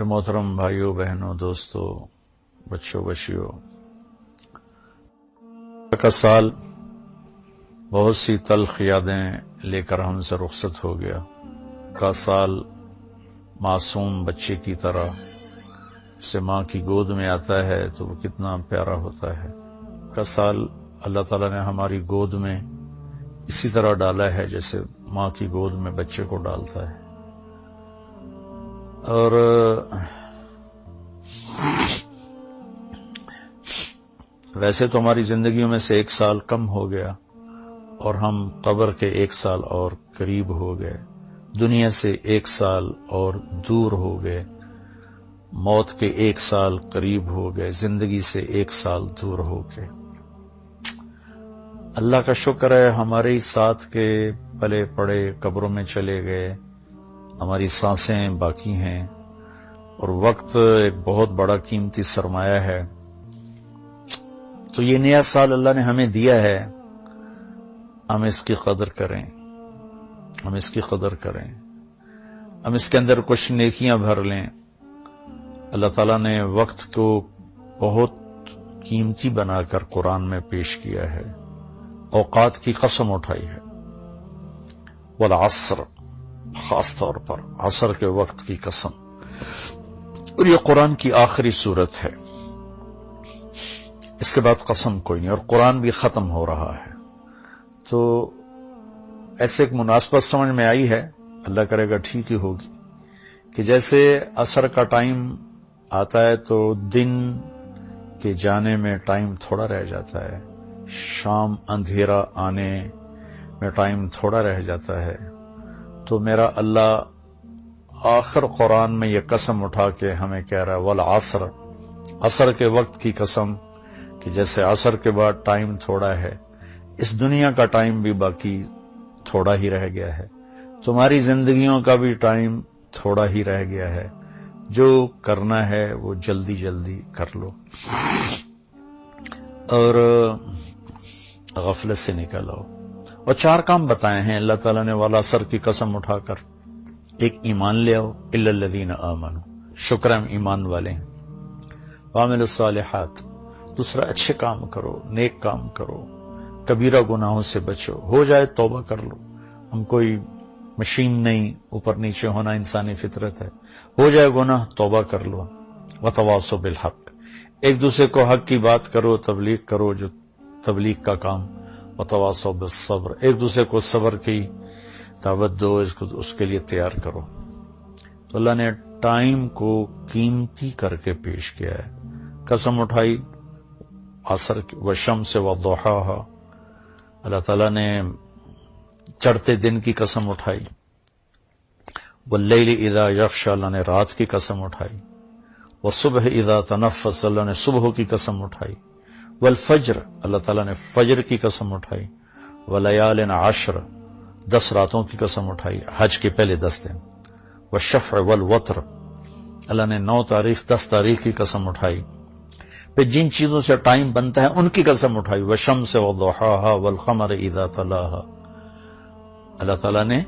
محترم بھائیوں بہنوں دوستوں بچوں بچیوں، کا سال بہت سی تلخ یادیں لے کر ہم سے رخصت ہو گیا۔ کا سال معصوم بچے کی طرح سے ماں کی گود میں آتا ہے تو وہ کتنا پیارا ہوتا ہے۔ کا سال اللہ تعالیٰ نے ہماری گود میں اسی طرح ڈالا ہے جیسے ماں کی گود میں بچے کو ڈالتا ہے۔ اور ویسے تو ہماری زندگیوں میں سے ایک سال کم ہو گیا اور ہم قبر کے ایک سال اور قریب ہو گئے، دنیا سے ایک سال اور دور ہو گئے، موت کے ایک سال قریب ہو گئے، زندگی سے ایک سال دور ہو گئے۔ اللہ کا شکر ہے ہمارے ہی ساتھ کے پلے پڑے قبروں میں چلے گئے، ہماری سانسیں باقی ہیں، اور وقت ایک بہت بڑا قیمتی سرمایہ ہے۔ تو یہ نیا سال اللہ نے ہمیں دیا ہے، ہم اس کی قدر کریں، ہم اس کی قدر کریں، ہم اس کے اندر کچھ نیکیاں بھر لیں۔ اللہ تعالیٰ نے وقت کو بہت قیمتی بنا کر قرآن میں پیش کیا ہے، اوقات کی قسم اٹھائی ہے، والعصر، خاص طور پر عصر کے وقت کی قسم، اور یہ قرآن کی آخری سورت ہے، اس کے بعد قسم کوئی نہیں، اور قرآن بھی ختم ہو رہا ہے۔ تو ایسے ایک مناسبت سمجھ میں آئی ہے، اللہ کرے گا ٹھیک ہی ہوگی، کہ جیسے عصر کا ٹائم آتا ہے تو دن کے جانے میں ٹائم تھوڑا رہ جاتا ہے، شام اندھیرا آنے میں ٹائم تھوڑا رہ جاتا ہے، تو میرا اللہ آخر قرآن میں یہ قسم اٹھا کے ہمیں کہہ رہا ہے والعصر، عصر کے وقت کی قسم، کہ جیسے عصر کے بعد ٹائم تھوڑا ہے، اس دنیا کا ٹائم بھی باقی تھوڑا ہی رہ گیا ہے، تمہاری زندگیوں کا بھی ٹائم تھوڑا ہی رہ گیا ہے، جو کرنا ہے وہ جلدی جلدی کر لو اور غفلت سے نکل آؤ۔ اور 4 کام بتائے ہیں اللہ تعالیٰ نے والعصر کی قسم اٹھا کر۔ ایک، ایمان لے آؤ، الا الذین آمنوا، شکر ہم ایمان والے ہیں، وعملوا الصالحات، دوسرا اچھے کام کرو، نیک کام کرو، کبیرہ گناہوں سے بچو، ہو جائے توبہ کر لو، ہم کوئی مشین نہیں، اوپر نیچے ہونا انسانی فطرت ہے، ہو جائے گناہ توبہ کر لو، وتواصوا بالحق، ایک دوسرے کو حق کی بات کرو، تبلیغ کرو جو تبلیغ کا کام، وتواصوا بالصبر، ایک دوسرے کو صبر کی دعوت دو، اس کے لیے تیار کرو۔ تو اللہ نے ٹائم کو قیمتی کر کے پیش کیا ہے، قسم اٹھائی عصر کی، والشمس وضحاها، اللہ تعالیٰ نے چڑھتے دن کی قسم اٹھائی، واللیل اذا یغشی، اللہ نے رات کی قسم اٹھائی، والصبح اذا تنفس، اللہ نے صبح کی قسم اٹھائی، والفجر، اللہ تعالیٰ نے فجر کی قسم اٹھائی، ولیال عشر، 10 راتوں کی قسم اٹھائی، حج کے پہلے 10 دن، والشفع والوتر، اللہ نے 9 تاریخ 10 تاریخ کی قسم اٹھائی، پھر جن چیزوں سے ٹائم بنتا ہے ان کی قسم اٹھائی، والشمس وضحاها والقمر اذا تلاها، اللہ تعالیٰ نے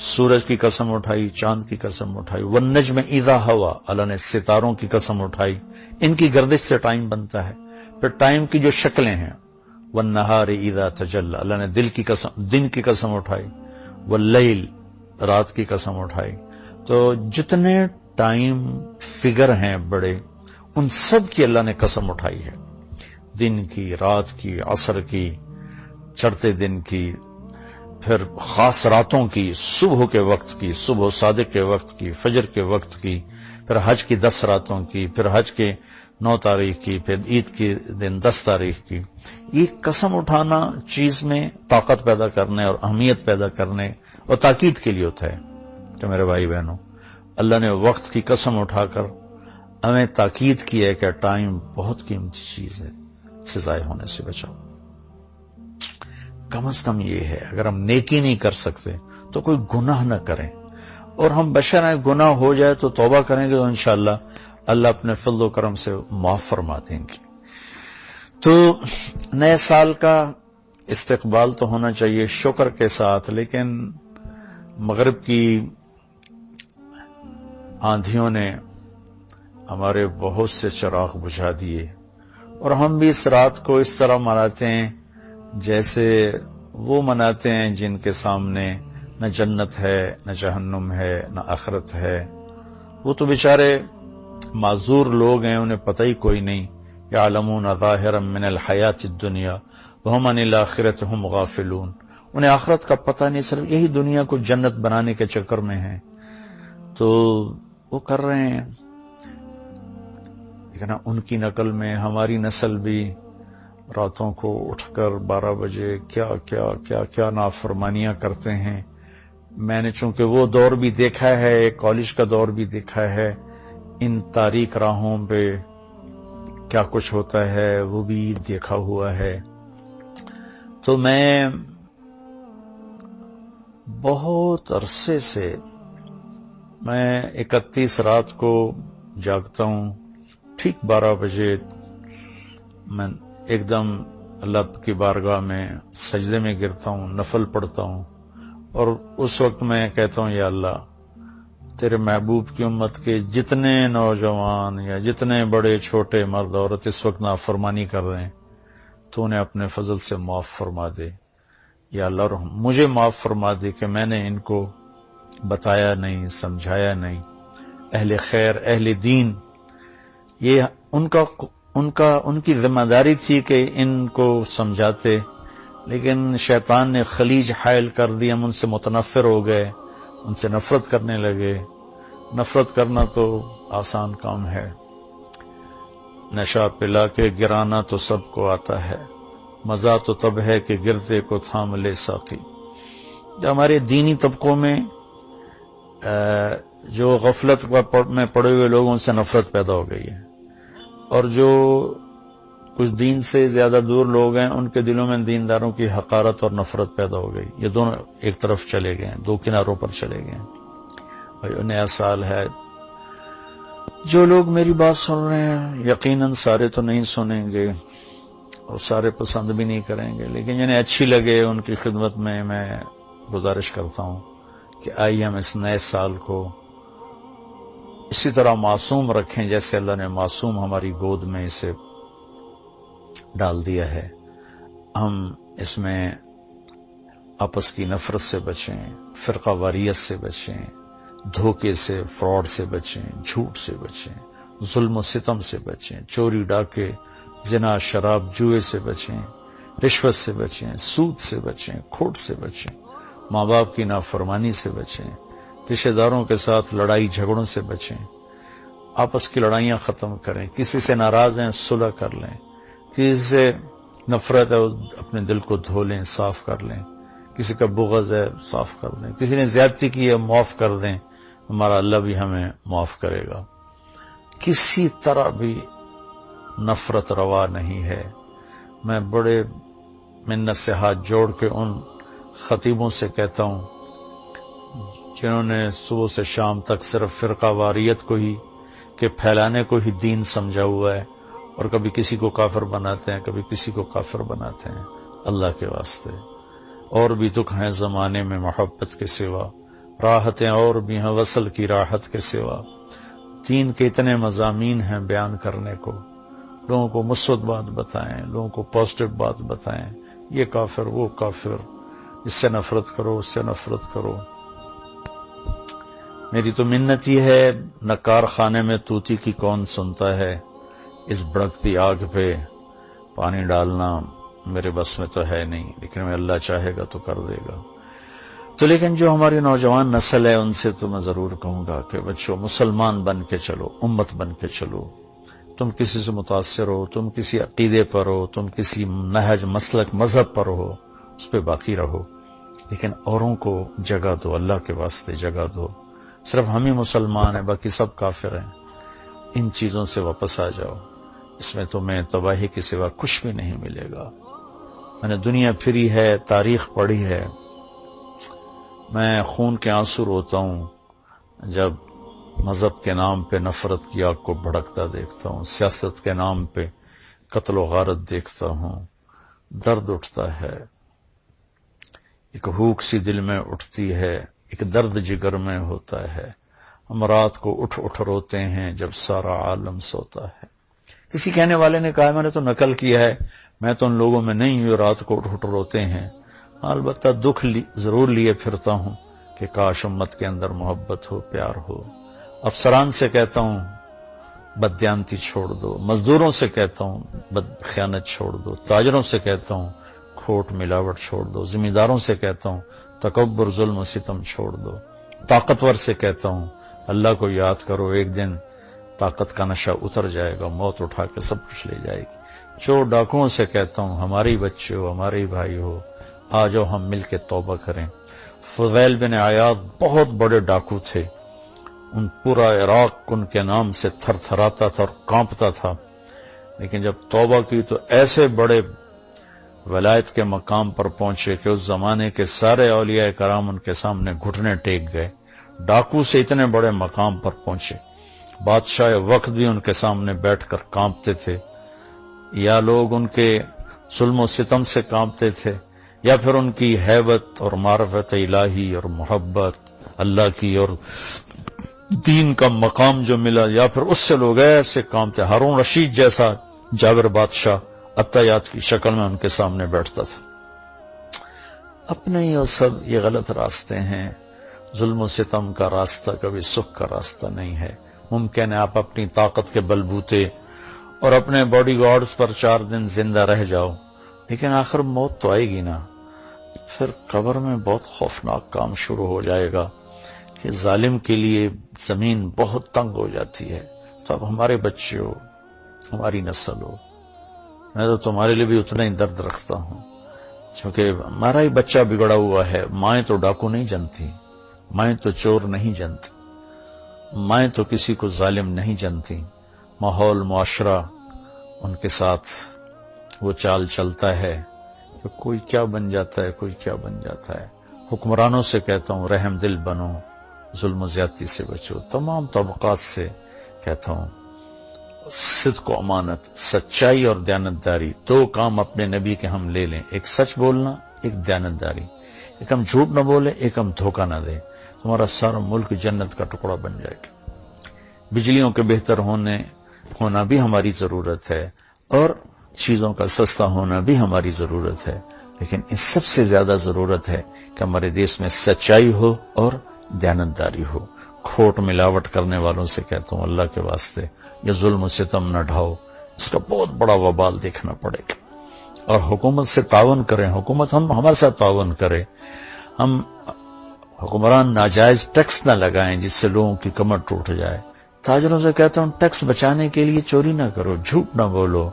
سورج کی قسم اٹھائی، چاند کی قسم اٹھائی، والنجم اذا ہوا، اللہ نے ستاروں کی قسم اٹھائی، ان کی گردش سے ٹائم بنتا ہے۔ پھر ٹائم کی جو شکلیں ہیں، والنہار اذا تجلی، اللہ نے دن کی قسم اٹھائی، واللیل، رات کی قسم اٹھائی۔ تو جتنے ٹائم فگر ہیں بڑے، ان سب کی اللہ نے قسم اٹھائی ہے، دن کی، رات کی، عصر کی، چڑھتے دن کی، پھر خاص راتوں کی، صبح کے وقت کی، صبح صادق کے وقت کی، فجر کے وقت کی، پھر حج کی 10 راتوں کی، پھر حج کے 9 تاریخ کی، پھر عید کے دن 10 تاریخ کی۔ یہ قسم اٹھانا چیز میں طاقت پیدا کرنے اور اہمیت پیدا کرنے اور تاکید کے لیے ہوتا ہے۔ تو میرے بھائی بہنوں، اللہ نے وقت کی قسم اٹھا کر ہمیں تاکید کی ہے کہ ٹائم بہت قیمتی چیز ہے، اسے ضائع ہونے سے بچاؤ۔ کم از کم یہ ہے، اگر ہم نیکی نہیں کر سکتے تو کوئی گناہ نہ کریں، اور ہم بشر ہیں، گناہ ہو جائے تو توبہ کریں گے تو انشاءاللہ اللہ اپنے فضل و کرم سے معاف فرما دیں گے۔ تو نئے سال کا استقبال تو ہونا چاہیے شکر کے ساتھ، لیکن مغرب کی آندھیوں نے ہمارے بہت سے چراغ بجھا دیے، اور ہم بھی اس رات کو اس طرح مناتے ہیں جیسے وہ مناتے ہیں جن کے سامنے نہ جنت ہے، نہ جہنم ہے، نہ آخرت ہے۔ وہ تو بیچارے معذور لوگ ہیں، انہیں پتہ ہی کوئی نہیں۔ یعلمون ظاہرا من الحیات الدنیا وہم عن الآخرۃ ہم غافلون۔ انہیں آخرت کا پتہ نہیں، صرف یہی دنیا کو جنت بنانے کے چکر میں ہیں، تو وہ کر رہے ہیں۔ لیکن ان کی نقل میں ہماری نسل بھی راتوں کو اٹھ کر 12 بجے کیا کیا کیا کیا نافرمانیاں کرتے ہیں۔ میں نے چونکہ وہ دور بھی دیکھا ہے، کالج کا دور بھی دیکھا ہے، ان تاریک راہوں پہ کیا کچھ ہوتا ہے وہ بھی دیکھا ہوا ہے۔ تو میں بہت عرصے سے، میں 31 رات کو جاگتا ہوں، ٹھیک 12 بجے میں ایک دم اللہ کی بارگاہ میں سجدے میں گرتا ہوں، نفل پڑھتا ہوں، اور اس وقت میں کہتا ہوں یا اللہ، تیرے محبوب کی امت کے جتنے نوجوان یا جتنے بڑے چھوٹے مرد عورت اس وقت نافرمانی کر رہے ہیں، تو انہیں اپنے فضل سے معاف فرما دے یا اللہ، مجھے معاف فرما دے کہ میں نے ان کو بتایا نہیں، سمجھایا نہیں۔ اہل خیر، اہل دین، یہ ان کی ذمہ داری تھی کہ ان کو سمجھاتے، لیکن شیطان نے خلیج حائل کر دی، ہم ان سے متنفر ہو گئے، ان سے نفرت کرنے لگے۔ نفرت کرنا تو آسان کام ہے، نشہ پلا کے گرانا تو سب کو آتا ہے، مزہ تو تب ہے کہ گرتے کو تھام لے ساقی۔ جو ہمارے دینی طبقوں میں جو غفلت میں پڑے ہوئے لوگوں سے نفرت پیدا ہو گئی ہے، اور جو کچھ دین سے زیادہ دور لوگ ہیں ان کے دلوں میں دینداروں کی حقارت اور نفرت پیدا ہو گئی۔ یہ دونوں ایک طرف چلے گئے ہیں، دو کناروں پر چلے گئے ہیں۔ بھائی نیا سال ہے، جو لوگ میری بات سن رہے ہیں یقیناً سارے تو نہیں سنیں گے اور سارے پسند بھی نہیں کریں گے، لیکن جنہیں اچھی لگے ان کی خدمت میں گزارش کرتا ہوں کہ آئیے ہم اس نئے سال کو اسی طرح معصوم رکھیں جیسے اللہ نے معصوم ہماری گود میں اسے ڈال دیا ہے۔ ہم اس میں آپس کی نفرت سے بچیں، فرقہ واریت سے بچیں، دھوکے سے، فراڈ سے بچیں، جھوٹ سے بچیں، ظلم و ستم سے بچیں، چوری ڈاکے، زنا، شراب، جوئے سے بچیں، رشوت سے بچیں، سود سے بچیں، کھوٹ سے بچیں، ماں باپ کی نافرمانی سے بچیں، رشتہ داروں کے ساتھ لڑائی جھگڑوں سے بچیں، آپس کی لڑائیاں ختم کریں، کسی سے ناراض ہیں صلح کر لیں، کسی سے نفرت ہے اپنے دل کو دھو لیں، صاف کر لیں، کسی کا بغض ہے صاف کر دیں، کسی نے زیادتی کی ہے معاف کر دیں، ہمارا اللہ بھی ہمیں معاف کرے گا۔ کسی طرح بھی نفرت روا نہیں ہے۔ میں بڑے منت سے ہاتھ جوڑ کے ان خطیبوں سے کہتا ہوں جنہوں نے صبح سے شام تک صرف فرقہ واریت کو ہی کہ پھیلانے کو ہی دین سمجھا ہوا ہے، اور کبھی کسی کو کافر بناتے ہیں، کبھی کسی کو کافر بناتے ہیں۔ اللہ کے واسطے اور بھی دکھ ہیں زمانے میں محبت کے سوا، راحتیں اور بھی ہیں وصل کی راحت کے سوا۔ دین کے اتنے مضامین ہیں بیان کرنے کو، لوگوں کو مثبت بات بتائیں، لوگوں کو پازیٹو بات بتائیں، یہ کافر، وہ کافر، اس سے نفرت کرو، اس سے نفرت کرو۔ میری تو منت ہی ہے، نکار خانے میں طوطی کی کون سنتا ہے، اس بھڑکتی آگ پہ پانی ڈالنا میرے بس میں تو ہے نہیں، لیکن میں اللہ چاہے گا تو کر دے گا۔ تو لیکن جو ہماری نوجوان نسل ہے ان سے تو میں ضرور کہوں گا کہ بچوں، مسلمان بن کے چلو، امت بن کے چلو۔ تم کسی سے متاثر ہو، تم کسی عقیدے پر ہو، تم کسی نہج، مسلک، مذہب پر ہو، اس پہ باقی رہو، لیکن اوروں کو جگہ دو، اللہ کے واسطے جگہ دو۔ صرف ہم ہی مسلمان ہیں، باقی سب کافر ہیں۔ ان چیزوں سے واپس آ جاؤ، اس میں تمہیں تباہی کے سوا کچھ بھی نہیں ملے گا۔ میں نے دنیا پھری ہے، تاریخ پڑھی ہے، میں خون کے آنسو روتا ہوں جب مذہب کے نام پہ نفرت کی آگ کو بھڑکتا دیکھتا ہوں، سیاست کے نام پہ قتل و غارت دیکھتا ہوں، درد اٹھتا ہے، ایک ہوک سی دل میں اٹھتی ہے، ایک درد جگر میں ہوتا ہے۔ ہم رات کو اٹھ اٹھ روتے ہیں جب سارا عالم سوتا ہے. کسی کہنے والے نے کہا میں نے تو نقل کیا ہے، میں تو ان لوگوں میں نہیں ہوں رات کو اٹھ اٹھ روتے ہیں. البتہ دکھ ضرور لیے پھرتا ہوں کہ کاش امت کے اندر محبت ہو، پیار ہو. افسران سے کہتا ہوں بددیانتی چھوڑ دو، مزدوروں سے کہتا ہوں خیانت چھوڑ دو، تاجروں سے کہتا ہوں کھوٹ ملاوٹ چھوڑ دو، ذمہ داروں سے کہتا ہوں تکبر ظلم و ستم چھوڑ دو، طاقتور سے کہتا ہوں اللہ کو یاد کرو، ایک دن طاقت کا نشہ اتر جائے گا، موت اٹھا کے سب کچھ لے جائے گی. چور ڈاکوؤں سے کہتا ہوں ہمارے بچے ہو، ہمارے بھائی ہو، آ جاؤ ہم مل کے توبہ کریں. فضیل بن عیاض بہت بڑے ڈاکو تھے، ان پورا عراق ان کے نام سے تھر تھراتا تھا اور کانپتا تھا، لیکن جب توبہ کی تو ایسے بڑے ولایت کے مقام پر پہنچے کہ اس زمانے کے سارے اولیاء کرام ان کے سامنے گھٹنے ٹیک گئے. ڈاکو سے اتنے بڑے مقام پر پہنچے، بادشاہ وقت بھی ان کے سامنے بیٹھ کر کانپتے تھے، یا لوگ ان کے ظلم و ستم سے کانپتے تھے، یا پھر ان کی ہیبت اور معرفت الہی اور محبت اللہ کی اور دین کا مقام جو ملا، یا پھر اس سے لوگ ایسے کانپتے. ہارون رشید جیسا جابر بادشاہ عطیات کی شکل میں ان کے سامنے بیٹھتا تھا. اپنے ہی اور سب یہ غلط راستے ہیں. ظلم و ستم کا راستہ کبھی سکھ کا راستہ نہیں ہے. ممکن ہے آپ اپنی طاقت کے بلبوتے اور اپنے باڈی گارڈز پر 4 دن زندہ رہ جاؤ، لیکن آخر موت تو آئے گی نا. پھر قبر میں بہت خوفناک کام شروع ہو جائے گا کہ ظالم کے لیے زمین بہت تنگ ہو جاتی ہے. تو اب ہمارے بچے ہو، ہماری نسل ہو، میں تو تمہارے لیے بھی اتنا ہی درد رکھتا ہوں، کیونکہ ہمارا ہی بچہ بگڑا ہوا ہے. مائیں تو ڈاکو نہیں جنتی، مائیں تو چور نہیں جنتی، مائیں تو کسی کو ظالم نہیں جنتی. ماحول معاشرہ ان کے ساتھ وہ چال چلتا ہے کہ کوئی کیا بن جاتا ہے، کوئی کیا بن جاتا ہے. حکمرانوں سے کہتا ہوں رحم دل بنو، ظلم و زیادتی سے بچو. تمام طبقات سے کہتا ہوں صدق و امانت، سچائی اور دیانتداری، 2 کام اپنے نبی کے ہم لے لیں. ایک سچ بولنا، ایک دیانتداری. ایک ہم جھوٹ نہ بولیں، ایک ہم دھوکہ نہ دیں. تمہارا سارا ملک جنت کا ٹکڑا بن جائے گا. بجلیوں کے بہتر ہونا بھی ہماری ضرورت ہے، اور چیزوں کا سستا ہونا بھی ہماری ضرورت ہے، لیکن اس سب سے زیادہ ضرورت ہے کہ ہمارے دیش میں سچائی ہو اور دیانتداری ہو. کھوٹ ملاوٹ کرنے والوں سے کہتا ہوں اللہ کے واسطے یہ ظلم و ستم نہ ڈھاؤ، اس کا بہت بڑا وبال دیکھنا پڑے گا. اور حکومت سے تعاون کریں، حکومت ہمارے ساتھ تعاون کرے. ہم حکمران ناجائز ٹیکس نہ لگائیں جس سے لوگوں کی کمر ٹوٹ جائے. تاجروں سے کہتا ہوں ٹیکس بچانے کے لیے چوری نہ کرو، جھوٹ نہ بولو،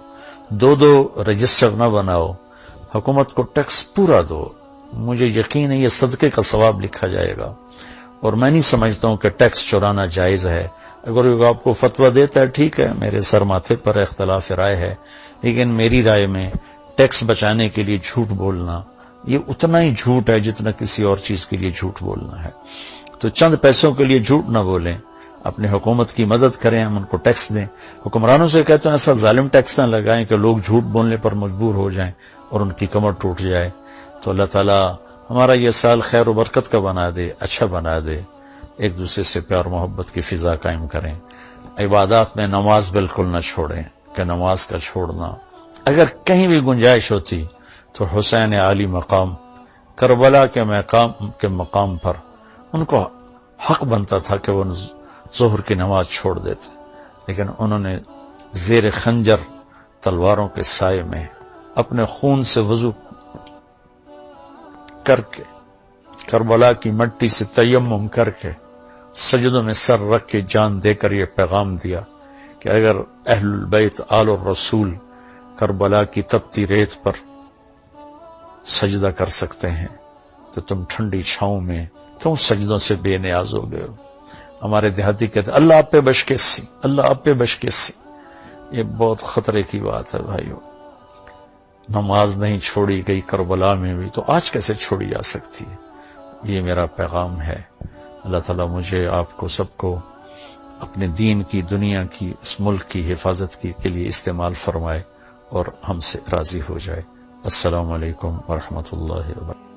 2 رجسٹر نہ بناؤ، حکومت کو ٹیکس پورا دو. مجھے یقین ہے یہ صدقے کا ثواب لکھا جائے گا. اور میں نہیں سمجھتا ہوں کہ ٹیکس چورانا جائز ہے. اگر آپ کو فتویٰ دیتا ہے ٹھیک ہے، میرے سر ماتھے پر اختلاف رائے ہے، لیکن میری رائے میں ٹیکس بچانے کے لیے جھوٹ بولنا یہ اتنا ہی جھوٹ ہے جتنا کسی اور چیز کے لیے جھوٹ بولنا ہے. تو چند پیسوں کے لیے جھوٹ نہ بولیں، اپنے حکومت کی مدد کریں، ہم ان کو ٹیکس دیں. حکمرانوں سے کہتے ہیں ایسا ظالم ٹیکس نہ لگائیں کہ لوگ جھوٹ بولنے پر مجبور ہو جائیں اور ان کی کمر ٹوٹ جائے. تو اللہ تعالیٰ ہمارا یہ سال خیر و برکت کا بنا دے، اچھا بنا دے. ایک دوسرے سے پیار و محبت کی فضا قائم کریں. عبادات میں نماز بالکل نہ چھوڑیں، کہ نماز کا چھوڑنا اگر کہیں بھی گنجائش ہوتی تو حسین عالی مقام کربلا کے مقام پر ان کو حق بنتا تھا کہ وہ ظہر کی نماز چھوڑ دیتے، لیکن انہوں نے زیر خنجر تلواروں کے سائے میں اپنے خون سے وضو کر کے کربلا کی مٹی سے تیمم کر کے سجدوں میں سر رکھ کے جان دے کر یہ پیغام دیا کہ اگر اہل البیت آل الرسول کربلا کی تپتی ریت پر سجدہ کر سکتے ہیں تو تم ٹھنڈی چھاؤں میں کیوں سجدوں سے بے نیاز ہو گئے ہو. ہمارے دیہاتی کہتے اللہ آپ پہ بشکیسی، اللہ آپ پہ بشکیسی. یہ بہت خطرے کی بات ہے بھائیو. نماز نہیں چھوڑی گئی کربلا میں بھی تو آج کیسے چھوڑی جا سکتی ہے؟ یہ میرا پیغام ہے. اللہ تعالیٰ مجھے آپ کو سب کو اپنے دین کی، دنیا کی، اس ملک کی حفاظت کے لیے استعمال فرمائے اور ہم سے راضی ہو جائے. السلام علیکم ورحمۃ اللہ وبرکاتہ.